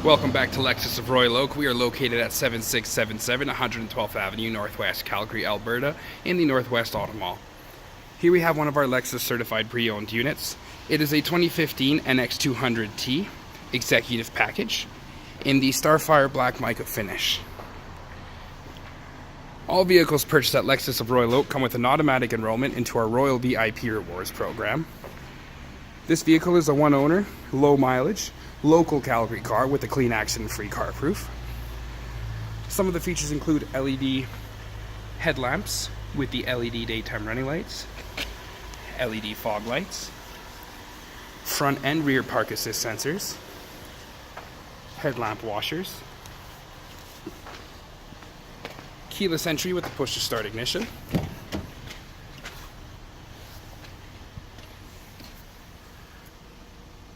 Welcome back to Lexus of Royal Oak. We are located at 7677 112th Avenue, Northwest Calgary, Alberta, in the Northwest Auto Mall. Here we have one of our Lexus certified pre-owned units. It is a 2015 NX200T executive package in the Starfire Black Mica finish. All vehicles purchased at Lexus of Royal Oak come with an automatic enrollment into our Royal VIP Rewards program. This vehicle is a one-owner, low-mileage, local Calgary car with a clean accident-free Carproof. Some of the features include LED headlamps with the LED daytime running lights, LED fog lights, front and rear park assist sensors, headlamp washers, keyless entry with the push-to-start ignition,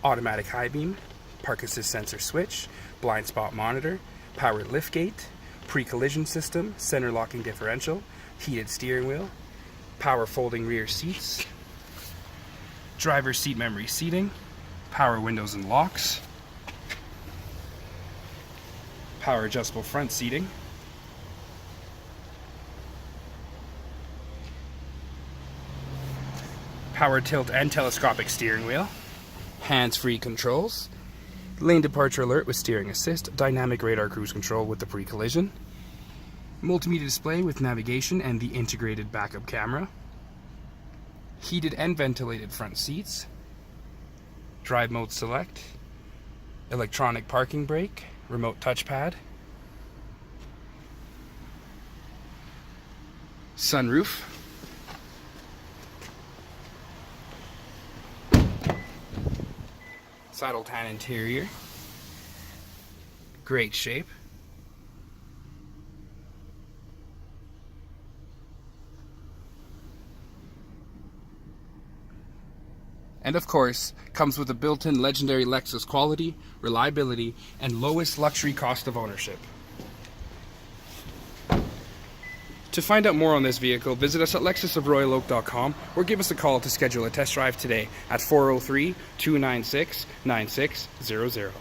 automatic high beam, park assist sensor switch, blind spot monitor, powered liftgate, pre-collision system, center locking differential, heated steering wheel, power folding rear seats, driver seat memory seating, power windows and locks, power adjustable front seating, power tilt and telescopic steering wheel, hands-free controls, lane departure alert with steering assist, dynamic radar cruise control with the pre-collision, multimedia display with navigation and the integrated backup camera, heated and ventilated front seats, drive mode select, electronic parking brake, remote touchpad, sunroof, saddle tan interior, great shape, and of course comes with a built-in legendary Lexus quality, reliability, and lowest luxury cost of ownership. To find out more on this vehicle, visit us at lexusofroyaloak.com or give us a call to schedule a test drive today at 403-296-9600.